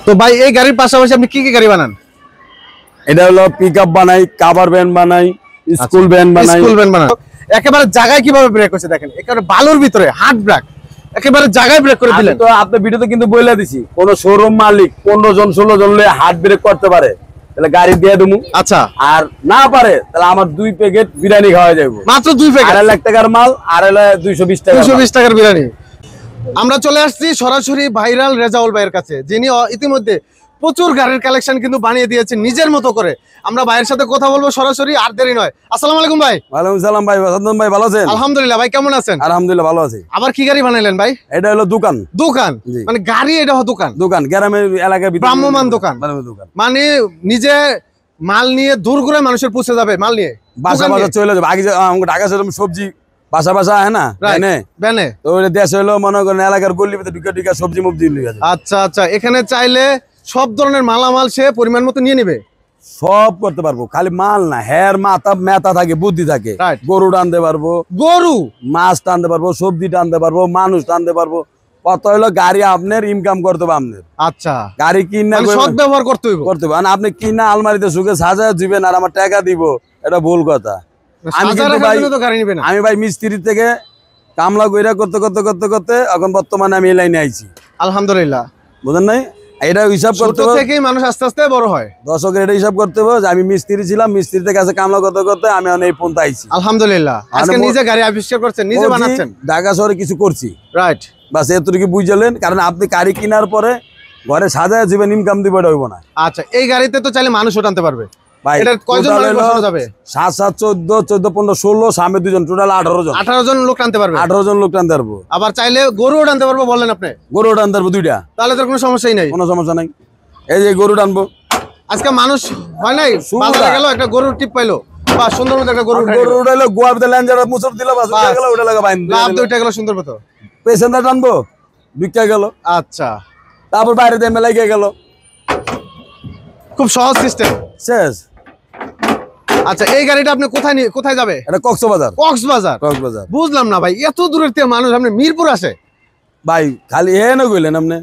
তো ভাই এই গাড়ির পাশাপাশি আপনি কি কি গাড়ি বানান? এটা হলো পিকআপ বানাই, কভার ভ্যান বানাই, স্কুল ভ্যান বানাই। স্কুল ভ্যান বানান। একেবারে জায়গায় কিভাবে ব্রেক হচ্ছে দেখেন, একেবারে বালুর ভিতরে হার্ড ব্রেক, একেবারে জায়গায় ব্রেক করে দিলেন। তো আপনি ভিডিওতে কিন্তু বলে দিছি, কোন শোরুম মালিক 15 জন 16 জন লয়ে হার্ড ব্রেক করতে পারে, তাহলে গাড়ি দিয়ে দেবো। আচ্ছা, আর না পারে তাহলে আমার 2 প্যাকেট বিরিয়ানি খাওয়া যাবে, মাত্র 2 প্যাকেট, 2.5 লাখ টাকার মাল, আর হলো 220 টাকা, 220 টাকার বিরিয়ানি। আমরা চলে আসছি সরাসরি ভাইরাল রেজাউল ভাইয়ের কাছে, যিনি ইতিমধ্যে প্রচুর গাড়ির কালেকশন কিন্তু বানিয়ে দিয়েছে নিজের মতো করে। আমরা ভাইয়ের সাথে কথা বলবো সরাসরি, আর দেরি নয়। আসসালামু আলাইকুম ভাই। ওয়ালাইকুম সালাম ভাই, সাদ্দাম ভাই ভালো আছেন? আলহামদুলিল্লাহ ভাই, কেমন আছেন? আলহামদুলিল্লাহ ভালো আছি। আবার কি গাড়ি বানাইলেন ভাই? এটা হলো দোকান। দোকান মানে গাড়ি, এটা দোকান? দোকান, গ্রামের এলাকায় ভ্রাম্যমান দোকান। মানে নিজে মাল নিয়ে দূর করে মানুষের পৌঁছে যাবে, মাল নিয়ে বাসা বাসা চলে যাবে। আগে ঢাকা সেরকম সবজি বাসা বাসা হয় না, ব্যানে তো ওই দেশ হলো মনে করেন এলাকার গল্লি ভিতরে ঢুকে ঢুকে সবজি মুবজি নিয়ে যাবে। আচ্ছা আচ্ছা, এখানে চাইলে সব ধরনের মালামাল সে পরিমাণ মতো নিয়ে নিবে, সব করতে পারবো। খালি মাল না, হের মাথা মেথা থাকে, বুদ্ধি থাকে। গরু টানতে পারবো, গরু মাছ টানতে পারবো, সবজি টানতে পারবো, মানুষ টানতে পারবো। কত হলো গাড়ি আপনার ইনকাম করতে হবে আপনার। আচ্ছা, গাড়ি কিনা সৎ ব্যবহার করতে হবে। আপনি কিনা আলমারিতে সুখে সাজায় দিবেন আর আমার টাকা দিব, এটা ভুল কথা। আমি ভাই মিস্ত্রি থেকে কামলা কইরা করতে করতে করতে করতে এখন বর্তমানে আমি এই লাইনে আইছি, আলহামদুলিল্লাহ। বুঝেন নাই? এটা হিসাব করতে হবে, থেকেই মানুষ আস্তে আস্তে বড় হয়। দর্শকের এটা হিসাব করতে হবে যে আমি মিস্ত্রি ছিলাম, মিস্ত্রি থেকে কাছে কামলা করতে করতে আমি এই পর্যন্ত আইছি, আলহামদুলিল্লাহ। আজকে নিজে গাড়ি আবিষ্কার করছেন, নিজে বানাচ্ছেন, ঢাকা শহরে কিছু করছি, রাইট? বাস এতটুকু বুঝলেন। কারণ আপনি গাড়ি কেনার পরে ঘরে সাজায় জীবন ইনকাম দিব, এটা হইব না। আচ্ছা, এই গাড়িতে তো চাইলে মানুষ টানতে পারবে ভাই? এটা কয়জন মানুষ বসানো যাবে? 7 7 14 14 15 16, সামনে 2 জন, টোটাল 18 জন। 18 জন লোক টানতে পারবে? 18 জন লোক টানতে পারবো। আবার চাইলে গরুও টানতে পারবো বললেন আপনি? গরু টানতে পারবো 2টা, তাহলে তো কোনো সমস্যাই নাই। কোনো সমস্যা নাই। এই যে গরু টানবো, আজকে মানুষ হয় নাই বাজারে গেল, একটা গরুর টিপ পাইলো, বা সুন্দর মতো একটা গরু উঠাইলো, গোয়া ভিতরে ল্যাঞ্জারা মুসর দিল, বাস উঠে গেল, ওটা লাগা বাইন লাভ দুইটা গেল সুন্দর মতো, পেছনটা টানবো, বিক্কা গেল। আচ্ছা, তারপর বাইরে দিয়ে মেলাই গেল, খুব সহজ সিস্টেম, শেষ। আচ্ছা, এই গাড়িটা আপনি কোথায় যাবে? এটা কক্সবাজার। কক্সবাজার? বুঝলাম না ভাই, এত দূরের থেকে মানুষ আপনি মিরপুর আসে ভাই? খালি এ না কইলেন আপনি,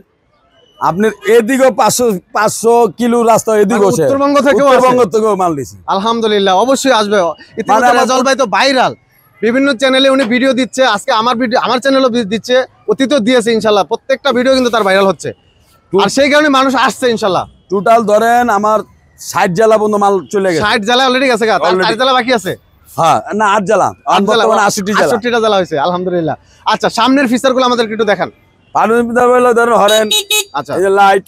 আপনার এদিকেও 500 কিলো রাস্তা, এদিকে উত্তরবঙ্গ থেকে মাল দিছি। আলহামদুলিল্লাহ, অবশ্যই আসবে। জলবায়ু তো ভাইরাল, বিভিন্ন চ্যানেলে উনি ভিডিও দিচ্ছে, আজকে আমার চ্যানেলও দিচ্ছে, অতীতেও দিয়েছে ইনশাল্লাহ। প্রত্যেকটা ভিডিও কিন্তু তার ভাইরাল হচ্ছে, আর সেই কারণে মানুষ আসছে ইনশাল্লাহ। টোটাল ধরেন আমার 60 জেলা পর্যন্ত মাল চলে গেছে। 60 জেলা অলরেডি গেছে, 4 জেলা বাকি আছে। হ্যাঁ না, 8 জেলা, 68টা জেলা হয়েছে, আলহামদুলিল্লাহ। আচ্ছা, সামনের ফিচারগুলো আমাদের একটু দেখান। হরেন, আচ্ছা, এই যে লাইট,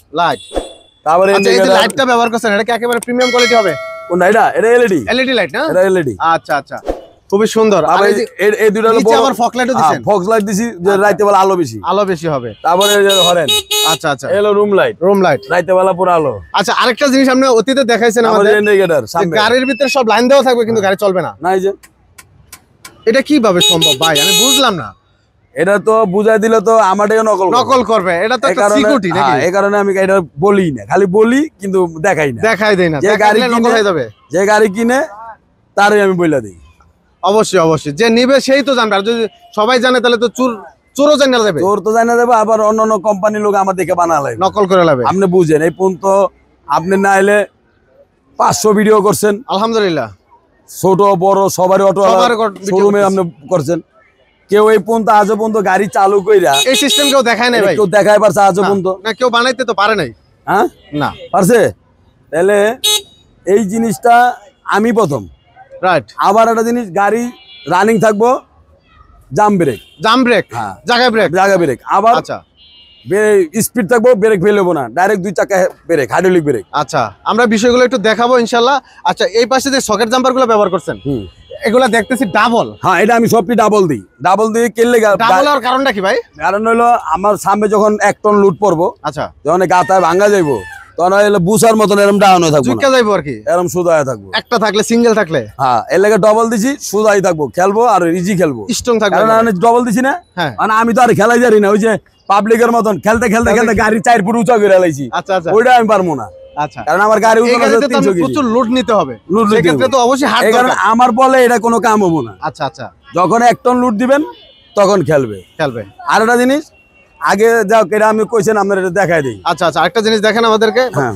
তারপরে এই যে লাইটটা ব্যবহার করছেন, এটা কি একেবারে প্রিমিয়াম কোয়ালিটি হবে? কোনটা? এটা এলইডি। এলইডি লাইট না? এটা এলইডি। আচ্ছা আচ্ছা, খুবই সুন্দর। আর এই দুটো হলো আবার ফগ লাইটও দিবেন? ফগ লাইট দিছি, যে রাতে বেলা আলো বেশি হবে। তারপরে এই যে হরেন, আচ্ছা আচ্ছা, এলো রুম লাইট, রাতে বেলা পুরো আলো। আচ্ছা, আরেকটা জিনিস আপনি অতীতে দেখাইছেন আমাদের, ইন্ডিকেটর সামনে, গাড়ির ভিতরে সব লাইন দেওয়া থাকবে কিন্তু গাড়ি চলবে না। না, এই যে এটা কিভাবে সম্ভব ভাই? আমি বুঝলাম না। এটা তো বুঝাই দিলে তো আমারটাও নকল করবে, এটা তো একটা সিকিউরিটি নাকি? এই কারণে আমি এটা বলি না, খালি বলি কিন্তু দেখাই দেই না। যে গাড়ি কিনে তারই আমি বইলা দিই। অবশ্যই অবশ্যই, যে নিবে সেই তো জানবে, আর যদি সবাই জানে তাহলে তো চোরও জানা যাবে। চোর তো জানা যাবে, আবার অন্যান্য কোম্পানির লোক আমার দেখে বানালে নকল করে লাগবে। আপনি বুঝেন, এই পর্যন্ত আপনি না এলে 500 ভিডিও করছেন, আলহামদুলিল্লাহ, ছোট বড় সবারই অটো শোরুমে আপনি করছেন। কেউ এই পর্যন্ত আজও পর্যন্ত গাড়ি চালু কইরা এই সিস্টেম কেউ দেখায় নাই ভাই? কেউ দেখায় পারছে আজও পর্যন্ত? না, কেউ বানাইতে তো পারে নাই। হ্যাঁ, না পারছে। তাহলে এই জিনিসটা আমি প্রথম, রাইট। আবার একটা জিনিস, গাড়ি রানিং থাকবো, জাম ব্রেক, হ্যাঁ, জায়গা ব্রেক। আবার আচ্ছা, স্পিড থাকবো, ব্রেক ফেল হবো না, ডাইরেক্ট 2 চাকা ব্রেক, হাইড্রোলিক ব্রেক। আচ্ছা, আমরা বিষয়গুলো একটু দেখাবো ইনশাল্লাহ। আচ্ছা, এই পাশে যে সকেট জাম্পার গুলো ব্যবহার করছেন, এগুলা দেখতেছি ডাবল। হ্যাঁ, এটা আমি সবটি ডাবল দিয়ে কেলে। ডাবল হওয়ার কারণটা কি ভাই? কারণ হলো আমার সামনে যখন 1 টন লুট পড়বো, আচ্ছা, যখন গাতায় ভাঙ্গা যাইবো, তখন বুসার মতন এরকম ডাউন হয়ে থাকবো, ঝুঁকে যাইবো আর কি, এরকম সোজায় থাকবো। একটা থাকলে, সিঙ্গেল থাকলে, হ্যাঁ, এর লাগে ডবল দিছি, সোজাই থাকবো, খেলবো আর ইজি খেলবো, স্ট্রং থাকবে। কারণ ডবল দিছি না, মানে আমি তো আর খেলাই জানি না, ওই যে পাবলিকের মতন খেলতে গাড়ি 4 ফুট উঁচা করে লাইছি। আচ্ছা আচ্ছা, ওইটা আমি পারবো না। আচ্ছা, কারণ আমার গাড়ি প্রচুর লোড নিতে হবে, সেক্ষেত্রে তো অবশ্যই হার্ড দরকার। আমার বলে এটা কোনো কাম হবো না। আচ্ছা আচ্ছা, যখন 1 টন লুট দিবেন তখন খেলবে। আর একটা জিনিস, আগে যাও কেটে আমি কইছেন আপনার এটা দেখাই দিই। আচ্ছা আচ্ছা, একটা জিনিস দেখেন আমাদেরকে। হ্যাঁ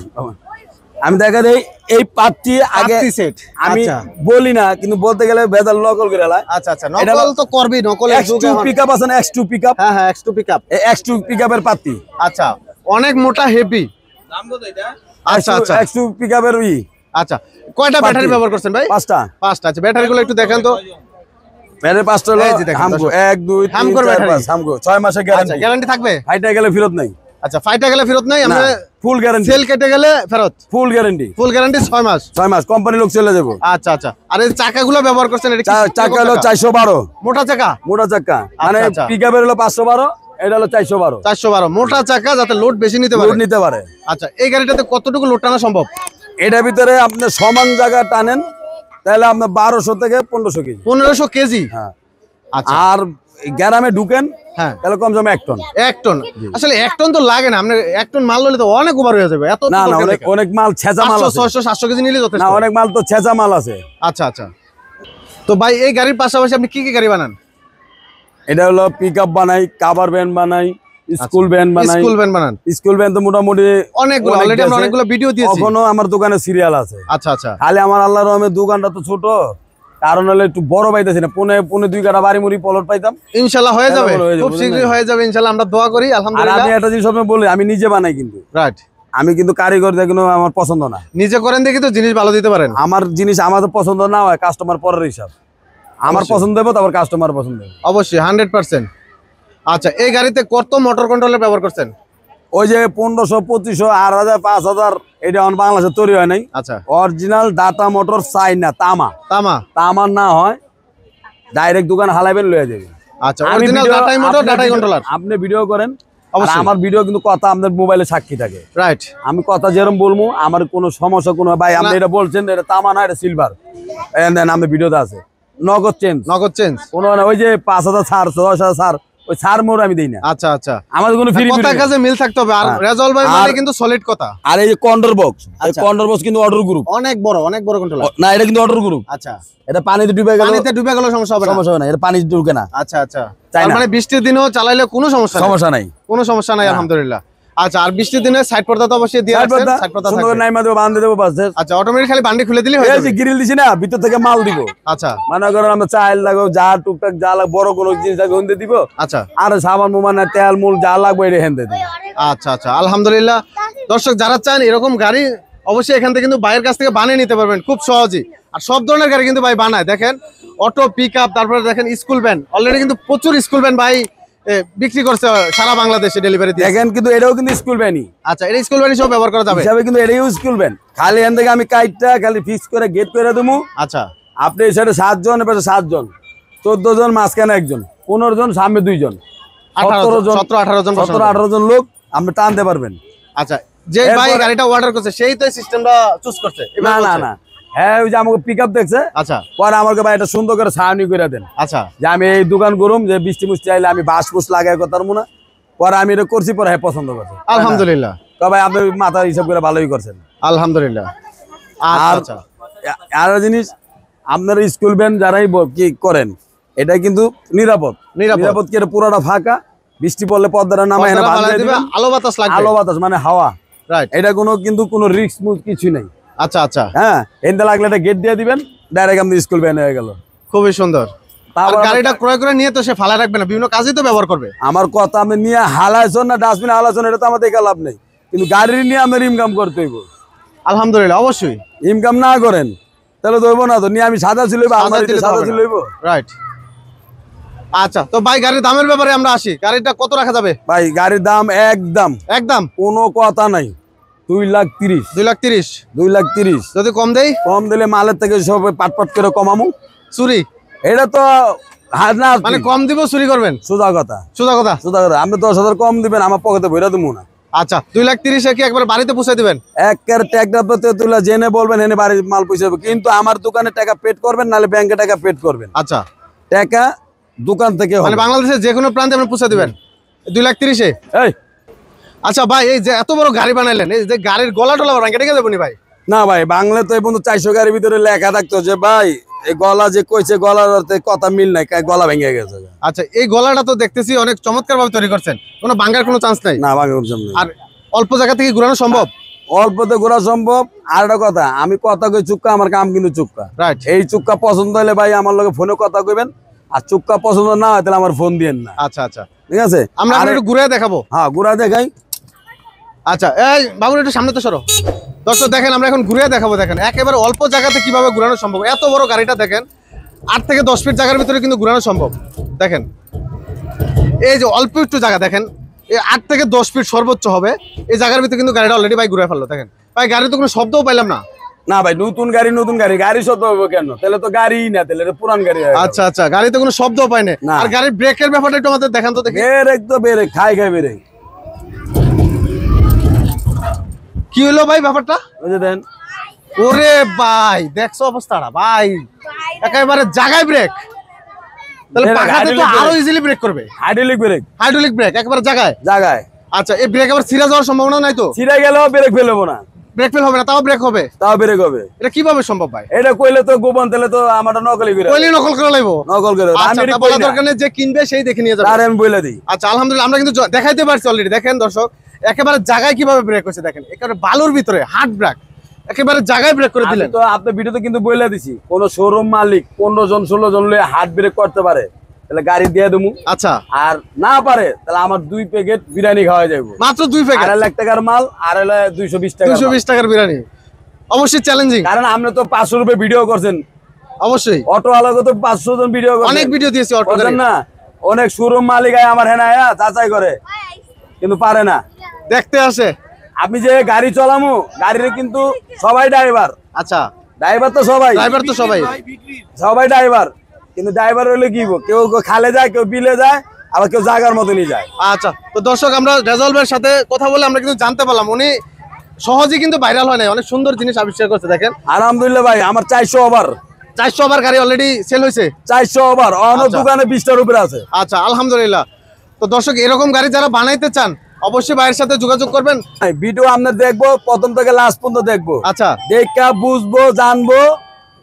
আমি দেখা দেই এই পাতটি আগে সেট আমি আচ্ছা বলি না, কিন্তু বলতে গেলে বেদাল নকল করে লাই। আচ্ছা আচ্ছা, নকল তো করবি, নকলের যুগ X2 এখন। পিকআপ আছে না, X2 পিকআপ। হ্যাঁ হ্যাঁ, X2 পিকআপ। এই X2 পিকআপের পাতি। আচ্ছা, অনেক মোটা হেভি। দাম কত এটা? আচ্ছা আচ্ছা, X2 পিকআপের ই। আচ্ছা, কয়টা ব্যাটারি ব্যবহার করছেন ভাই? পাঁচটা। পাঁচটা। আচ্ছা, ব্যাটারিগুলো একটু দেখেন তো। ব্যাটারি পাঁচটা হলো এই যে দেখেন, হামগো 1 2 3 হামগোর 4 ব্যাটারি। 5 হামগো 6 মাসের আচ্ছা, গ্যারান্টি। গ্যারান্টি থাকবে? ফাইটা গেলে ফেরত নাই। আচ্ছা, ফাইটা গেলে ফেরত নাই, আমরা ফুল গ্যারান্টি। সেল কেটে গেলে ফেরত? Full guarantee. ফুল গ্যারান্টি 6 মাস। 6 মাস কোম্পানি লোক চলে যাবো। আচ্ছা আচ্ছা, আর এই চাকাগুলো ব্যবহার করছেন এটা কি? চাকা হলো 412 মোটা চাকা। মোটা চাকা, মানে আচ্ছা। পিকআপের হলো 512, এটা হলো 412। 412 মোটা চাকা, যাতে লোড বেশি নিতে লোড পারে। নিতে পারে। আচ্ছা, এই গাড়িটাতে কতটুকু লোড টানা সম্ভব? এটার ভিতরে আপনি সমান জায়গা টানেন তাহলে আপনার 1200 থেকে 1500 কেজি। 1500 কেজি। হ্যাঁ। আচ্ছা, আর গ্রামে ঢুকেন হ্যাঁ, তাহলে কম জমে 1 টন। 1 টন। আসলে 1 টন তো লাগে না, আপনি 1 টন মাল নিলে তো অনেক ওভার হয়ে যাবে। এত না না, অনেক মাল ছেঁচা মাল আছে। 600 700 কেজি নিলে যথেষ্ট। না, অনেক মাল তো ছেঁচা মাল আছে। আচ্ছা আচ্ছা, তো ভাই এই গাড়ির পাশাপাশি আপনি কি কি গাড়ি বানান? এটা হলো পিকআপ বানাই, কাভার ভ্যান বানাই, স্কুল ভ্যান বানাই। স্কুল ভ্যান বানান? স্কুল ভ্যান তো মোটামুটি অনেকগুলো, অলরেডি আমরা অনেকগুলো ভিডিও দিয়েছি। এখনো আমার দোকানে সিরিয়াল আছে। আচ্ছা আচ্ছা, খালি আমার আল্লাহর রহমতে দোকানটা তো ছোট, কারণ হলে একটু বড় পাইতেছি না। পুনে 2 কাটা বাড়ি মুড়ি পলট পাইতাম। ইনশাআল্লাহ হয়ে যাবে, হয়ে যাবে, খুব শীঘ্রই হয়ে যাবে ইনশাআল্লাহ, আমরা দোয়া করি। আর আলহামদুলিল্লাহ। আমি একটা জিনিস আপনাকে বলি, আমি নিজে বানাই কিন্তু। রাইট, আমি কিন্তু কারিগর দেখুন আমার পছন্দ না। নিজে করেন দেখি তো জিনিস ভালো দিতে পারেন। আমার জিনিস আমাদের পছন্দ না হয়, কাস্টমার পরের হিসাব। আমার পছন্দ হবে, তারপর কাস্টমার পছন্দ হবে। অবশ্যই 100%। আচ্ছা, এই গাড়িতে কত মোটর কন্ট্রোলার ব্যবহার করছেন? ওই যে 1500 2500 8000 5000 এটা আমার বাংলাদেশে তৈরি হয় নাই। আচ্ছা, অরিজিনাল ডাটা মোটর চাইনা তামা। তামা? তামার না হয় ডাইরেক্ট দোকান হালাইবেন লয়ে যাবে। আচ্ছা, অরিজিনাল ডাটাই মোটর, ডাটাই কন্ট্রোলার। আপনি ভিডিও করেন, অবশ্যই। আমার ভিডিও কিন্তু কথা আপনার মোবাইলে সাক্ষী থাকে। রাইট, আমি কথা যেরকম বলবো, আমার কোনো সমস্যা কোনো ভাই আপনি এটা বলছেন এটা তামা না, এটা সিলভার, দেন আমাদের ভিডিওতে আছে। নগদ চেঞ্জ। নগদ চেঞ্জ? কোনো না, ওই যে 5000 ছাড় 10000 ছাড়, ওই ছাড় মোড় আমি দিই না। আচ্ছা আচ্ছা, আমাদের কোনো ফ্রি কথা কাজে মিল থাকতে হবে। আর রেজাল্ট ভাই মানে কিন্তু সলিড কথা। আর এই যে কন্ট্রোল বক্স, এই কন্ট্রোল বক্স কিন্তু অর্ডার গ্রুপ। অনেক বড় কন্ট্রোলার। না, এটা কিন্তু অর্ডার গ্রুপ। আচ্ছা, এটা পানিতে ডুবে গেল, পানিতে ডুবে গেল সমস্যা হবে না? সমস্যা হবে না, এটা পানি ঢুকে না। আচ্ছা আচ্ছা, তার মানে বৃষ্টির দিনেও চালাইলে কোনো সমস্যা নাই? সমস্যা নাই, কোনো সমস্যা নাই, আলহামদুলিল্লাহ। আচ্ছা, আর বৃষ্টির দিনে সাইড পর্দা তো অবশ্যই দিয়ে রাখছেন? সাইড পর্দা সুন্দর থাকবে। নাই মাঝে বাঁধে দেবো বাস। আচ্ছা, অটোমেটিক খালি বান্ডি খুলে দিলেই হয়ে এই যাবে? যে গ্রিল দিছি না, ভিতর থেকে মাল দিব। আচ্ছা, মনে করেন আমরা চাল লাগো, যা টুকটাক যা লাগবে, বড় কোনো জিনিস লাগবে হন্দে দিব। আচ্ছা, আর সাবান মোমানা তেল মূল যা লাগবে এটা হেন্দে দিব। আচ্ছা আচ্ছা, আলহামদুলিল্লাহ। দর্শক যারা চান এরকম গাড়ি, অবশ্যই এখান থেকে কিন্তু ভাইয়ের কাছ থেকে বানিয়ে নিতে পারবেন খুব সহজেই। আর সব ধরনের গাড়ি কিন্তু ভাই বানায়। দেখেন অটো, পিকআপ, তারপরে দেখেন স্কুল ভ্যান। অলরেডি কিন্তু প্রচুর স্কুল ভ্যান ভাই বিক্রি করছে সারা বাংলাদেশে, ডেলিভারি দিয়ে। দেখেন কিন্তু এটাও কিন্তু স্কুল ভ্যানই। আচ্ছা, এটা স্কুল ভ্যান হিসেবে ব্যবহার করা যাবে? হিসাবে কিন্তু এটাও স্কুল ভ্যান। খালি এখান থেকে আমি কাইটটা খালি ফিক্স করে গেট করে দেবো। আচ্ছা, আপনি এই সাইডে 7 জন, এপাশে 7 জন, 14 জন, মাঝখানে 1 জন, 15 জন, সামনে 2 জন, 17 জন, 18 জন লোক আপনি টানতে পারবেন। আচ্ছা, যে ভাই গাড়িটা অর্ডার করছে সেই তো সিস্টেমটা চুজ করছে? না না না, হ্যাঁ, ওই যে আমাকে পিকআপ দেখছে। আচ্ছা, পরে আমাকে ভাই এটা সুন্দর করে ছাউনি করে দেন। আচ্ছা, যে আমি এই দোকান করুম, যে বৃষ্টি মুষ্টি আইলে আমি বাস বুস লাগাই কথার মনে। পরে আমি এটা করছি, পরে হ্যাঁ পছন্দ করছে। আলহামদুলিল্লাহ। তো ভাই আপনি মাথা হিসাব করে ভালোই করছেন, আলহামদুলিল্লাহ। আর আচ্ছা, আর জিনিস, আপনার স্কুল ভ্যান যারাই কি করেন, এটা কিন্তু নিরাপদ। নিরাপদ কি, এটা পুরোটা ফাঁকা, বৃষ্টি পড়লে পর্দাটা নামায় এনে বাঁধিয়ে দিবেন। আলো বাতাস লাগবে? আলো বাতাস মানে হাওয়া। রাইট, এটা কোনো কিন্তু কোনো রিস্ক কিছু নেই। আচ্ছা আচ্ছা, হ্যাঁ, এনতে লাগলে এটা গেট দিয়ে দিবেন, ডাইরেক্ট আপনি স্কুল ভ্যান হয়ে গেল। খুবই সুন্দর। আর গাড়িটা ক্রয় করে নিয়ে তো সে ফালা রাখবে না, বিভিন্ন কাজেই তো ব্যবহার করবে। আমার কথা, আপনি নিয়ে হালাইছেন না ডাস্টবিন হালাইছেন, এটা তো আমাদের দেখা লাভ নেই, কিন্তু গাড়ি নিয়ে আপনার ইনকাম করতে হইব। আলহামদুলিল্লাহ, অবশ্যই। ইনকাম না করেন তাহলে তো হইব না, তো নিয়ে আমি সাদা ছিল রাইট। আচ্ছা, তো ভাই গাড়ির দামের ব্যাপারে আমরা আসি। গাড়িটা কত রাখা যাবে ভাই? গাড়ির দাম একদম একদম কোনো কথা নাই, 2,30,000। 2,30,000? 2,30,000 যদি কম দেই? কম দিলে মালের থেকে সব পাট করে কমামু। চুরি? এটা তো মানে কম দিব, চুরি করবেন? সোজা কথা, সোজা কথা। আপনি 10,000 কম দিবেন, আমার পকেটে ভরে দেবো না। আচ্ছা, 2,30,000 কি একবার বাড়িতে পৌঁছে দিবেন? একের ট্যাগটা তুলে জেনে বলবেন এনে বাড়ির মাল পৌঁছে দেবো, কিন্তু আমার দোকানে টাকা পেড করবেন, নাহলে ব্যাংকে টাকা পেড করবেন। আচ্ছা, টাকা দোকান থেকে মানে বাংলাদেশের যে কোনো প্রান্তে আপনি পৌঁছে দিবেন 2,30,000-এ? এই আচ্ছা ভাই, এই যে এত বড় গাড়ি বানাইলেন, এই যে গাড়ির গলা টলা কেটে যাবো নি ভাই? না ভাই, বাংলা তো এই পর্যন্ত 400 গাড়ির ভিতরে লেখা থাকতো যে ভাই এই গলা যে কইছে গলার অর্থে কথা মিল নাই, গলা ভেঙে গেছে। আচ্ছা, এই গলাটা তো দেখতেছি অনেক চমৎকার ভাবে তৈরি করছেন, কোনো ভাঙার কোনো চান্স নাই? না, ভাঙার কোনো চান্স নাই। আর অল্প জায়গা থেকে ঘোরানো সম্ভব? অল্পতে ঘোরা সম্ভব। আর একটা কথা, আমি কথা কই চুক্কা, আমার কাম কিন্তু চুক্কা। রাইট। এই চুক্কা পছন্দ হলে ভাই আমার লগে ফোনে কথা কইবেন, আর চুক্কা পছন্দ না হয় তাহলে আমার ফোন দিয়েন না। আচ্ছা আচ্ছা, ঠিক আছে, আমরা একটু ঘুরে দেখাবো। হ্যাঁ, ঘুরা দেখাই। আচ্ছা, এই বাবু একটু সামনে তো সরো। দর্শক দেখেন, আমরা এখন ঘুরে দেখাবো। দেখেন একেবারে অল্প জায়গাতে কিভাবে ঘুরানো সম্ভব। এত বড় গাড়িটা দেখেন, 8 থেকে 10 ফিট জায়গার ভিতরে কিন্তু ঘুরানো সম্ভব। দেখেন এই যে অল্প একটু জায়গা, দেখেন এই 8 থেকে 10 ফিট সর্বোচ্চ হবে এই জায়গার ভিতরে কিন্তু গাড়িটা অলরেডি ভাই ঘুরে ফেললো। দেখেন ভাই, গাড়ির তো কোনো শব্দও পাইলাম না। না ভাই, নতুন গাড়ি গাড়ি শব্দ হবে কেন? তাহলে তো গাড়ি না, তাহলে এটা পুরান গাড়ি। আচ্ছা আচ্ছা, গাড়িতে কোনো শব্দও পাই না। আর গাড়ির ব্রেকের ব্যাপারটা একটু আমাদের দেখান তো দেখি। ব্রেক তো ব্রেক, খাই ব্রেক। কি হলো ভাই ব্যাপারটা? ওই যে দেন। ওরে ভাই, দেখছো অবস্থাটা ভাই, একেবারে জায়গায় ব্রেক। তাহলে পাখাতে তো আরো ইজিলি ব্রেক করবে। হাইড্রোলিক ব্রেক একেবারে জায়গায়। আচ্ছা, এই ব্রেক আবার ছিঁড়ে যাওয়ার সম্ভাবনা নাই তো? ছিঁড়ে গেলেও ব্রেক ফেলবো না, ব্রেক ফেল হবে না, তাও ব্রেক হবে। এটা কিভাবে সম্ভব ভাই? এটা কইলে তো গোপন, তাহলে তো আমারটা নকল করে লাগবো। আচ্ছা, তা বলা দরকার নেই, যে কিনবে সেই দেখে নিয়ে যাবে। আর আমি বলে দিই। আচ্ছা, আলহামদুলিল্লাহ আমরা কিন্তু দেখাইতে পারছি অলরেডি। দেখেন দর্শক, একেবারে জায়গায় কিভাবে ব্রেক হচ্ছে। দেখেন একেবারে বালুর ভিতরে হার্ড ব্রেক, একেবারে জায়গায় ব্রেক করে দিলেন। তো আপনার ভিডিওতে কিন্তু বলে দিছি, কোন শোরুম মালিক 15 জন 16 জন লয়ে হার্ড ব্রেক করতে পারে, তাহলে গাড়ি দিয়ে দেবো। আচ্ছা, আর না পারে তাহলে আমার 2 প্যাকেট বিরিয়ানি খাওয়া যাবে। মাত্র 2 প্যাকেট, 2.5 লাখ টাকার মাল, আর 220 টাকা, 220 টাকার বিরিয়ানি। অবশ্যই চ্যালেঞ্জিং, কারণ আপনি তো 500 রুপে ভিডিও করছেন। অবশ্যই অটো আলাদা তো 500 জন ভিডিও করছেন, অনেক ভিডিও দিয়েছি অটো না। অনেক শোরুম মালিক আমার হেনা যাচাই করে, কিন্তু পারে না, দেখতে আসে। আমি যে গাড়ি চালামু, গাড়ির কিন্তু সবাই ড্রাইভার। আচ্ছা, ড্রাইভার তো সবাই ড্রাইভার, কিন্তু ড্রাইভার হলে কি, কেউ খালে যায়, কেউ বিলে যায়, আবার কেউ জায়গার মতনই যায়। আচ্ছা, তো দর্শক আমরা রেজাউল ভাইয়ের সাথে কথা বলে আমরা কিন্তু জানতে পারলাম উনি সহজে কিন্তু ভাইরাল হয় নাই, অনেক সুন্দর জিনিস আবিষ্কার করছে। দেখেন আলহামদুলিল্লাহ ভাই, আমার 400 ওভার গাড়ি অলরেডি সেল হয়েছে। 400 ওভার অন্য দোকানে 20টার উপরে আছে। আচ্ছা, আলহামদুলিল্লাহ। তো দর্শক, এরকম গাড়ি যারা বানাইতে চান অবশ্যই ভাইয়ের সাথে যোগাযোগ করবেন। ভিডিও আমরা দেখবো, প্রথম থেকে লাস্ট পর্যন্ত দেখবো। আচ্ছা, দেখা বুঝবো, জানবো,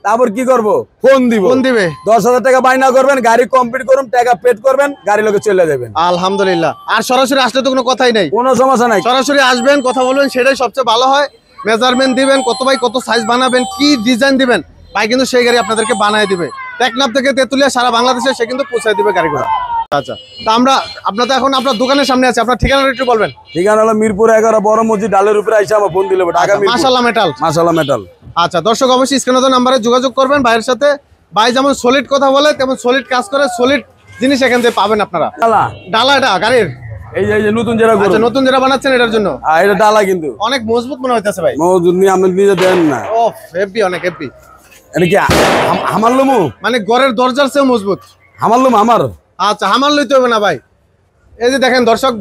তারপর কি করবো, ফোন দিবে। 10,000 টাকা বাইনা করবেন, গাড়ি কমপ্লিট করুন, টাকা পেড করবেন, গাড়ি লোকে চলে যাবেন। আলহামদুলিল্লাহ। আর সরাসরি আসলে তো কোনো কথাই নাই, কোনো সমস্যা নাই। সরাসরি আসবেন, কথা বলবেন, সেটাই সবচেয়ে ভালো হয়। মেজারমেন্ট দিবেন, কত সাইজ বানাবেন, কি ডিজাইন দিবেন, ভাই কিন্তু সেই গাড়ি আপনাদেরকে বানায় দিবে। টেকনাফ থেকে তেতুলিয়া সারা বাংলাদেশে সে কিন্তু পৌঁছায় দিবে গাড়িগুলো। আচ্ছা, তা আমরা আপনাদের এখন আপনার দোকানের সামনে আছে, আপনার ঠিকানাটা একটু বলবেন। ঠিকানা হলো মিরপুর 11 বড় মসজিদ ডালের উপরে আইসা আমার ফোন দিলে ঢাকা মাশাআল্লাহ মেটাল। আচ্ছা দর্শক, অবশ্যই স্ক্রিনে দেওয়া নাম্বারে যোগাযোগ করবেন ভাইয়ের সাথে। ভাই যেমন সলিড কথা বলে তেমন সলিড কাজ করে, সলিড জিনিস এখান থেকে পাবেন আপনারা। ডালা এটা গাড়ির, এই যে নতুন যেটা বানাচ্ছেন এটার জন্য, এটা ডালা কিন্তু অনেক মজবুত মনে হইতেছে ভাই। মজবুত নি, আপনি নিজে দেন না। ওফ, হেভি, অনেক হেভি। এটা কি হামারলুমু, মানে ঘরের দরজার চেয়েও মজবুত। আমার আচ্ছা, হামার লইতে হবে না ভাই। এই যে দেখেন দর্শক,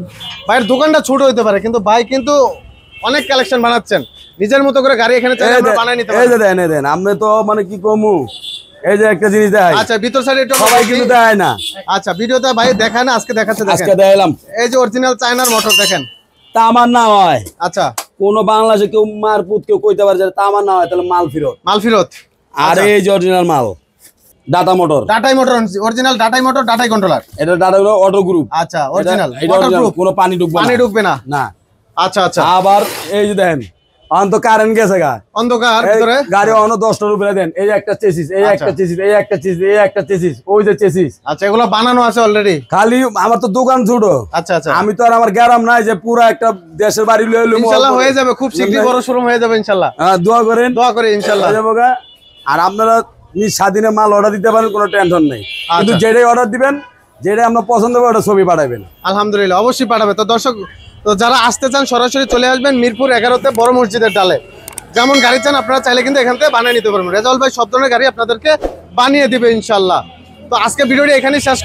ভাইয়ের দোকানটা ছোট হইতে পারে, কিন্তু ভাই কিন্তু অনেক কালেকশন বানাচ্ছেন নিজের মতো করে। গাড়ি এখানে চাইলে আমরা বানাই নিতে পারি। এই যে দেন আপনি তো মানে কি কমু, এই যে একটা জিনিস দেখাই। আচ্ছা, ভিতর সাইডে একটু সবাই কিন্তু দেখায় না। আচ্ছা, ভিডিওতে ভাই দেখায় না, আজকে দেখাচ্ছে। আজকে দেখাইলাম। এই যে অরিজিনাল চায়নার মোটর দেখেন, তা আমার না হয়। আচ্ছা, কোন বাংলাদেশে কেউ মারপুত কেউ কইতে পারে যে তা আমার না হয়, তাহলে মাল ফেরত। আর এই যে অরিজিনাল মাল ডাটাই মোটর, অরিজিনাল ডাটাই মোটর, ডাটাই কন্ট্রোলার। এটা ডাটা অটো গ্রুপ। আচ্ছা, অরিজিনাল কোনো পানি ঢুকবে না। আচ্ছা আচ্ছা, আবার এই যে দেখেন অন্ত কারেন্ট গেছে গা, অন্ধকার ভিতরে গাড়ি অন্য 10টার উপরে দেন। এই একটা চেসিস, এই একটা চেসিস, এই একটা চেসিস, এই একটা চেসিস, ওই যে চেসিস। আচ্ছা, এগুলো বানানো আছে অলরেডি। খালি আমার তো দোকান ছোট। আচ্ছা আচ্ছা, আমি তো আর আমার গ্রাম নাই যে পুরো একটা দেশের বাড়ি লয়ে লইব। ইনশাআল্লাহ হয়ে যাবে, খুব শীঘ্রই বড় শোরুম হয়ে যাবে ইনশাআল্লাহ। হ্যাঁ, দোয়া করি ইনশাআল্লাহ হয়ে যাবে। আর আপনারা নিজ স্বাধীনে মাল অর্ডার দিতে পারেন, কোনো টেনশন নেই। কিন্তু যেটাই অর্ডার দিবেন, যেটা আপনার পছন্দ হবে ওটা ছবি পাঠাবেন। আলহামদুলিল্লাহ, অবশ্যই পাঠাবে। তো দর্শক, তো যারা আসতে চান সরাসরি চলে আসবেন মিরপুর 11-তে বড় মসজিদের ডালে। যেমন গাড়ি চান আপনারা চাইলে কিন্তু এখান থেকে বানিয়ে নিতে পারবেন। রেজাউল ভাই সব ধরনের গাড়ি আপনাদেরকে বানিয়ে দিবে ইনশাআল্লাহ। তো আজকে ভিডিওটি এখানেই শেষ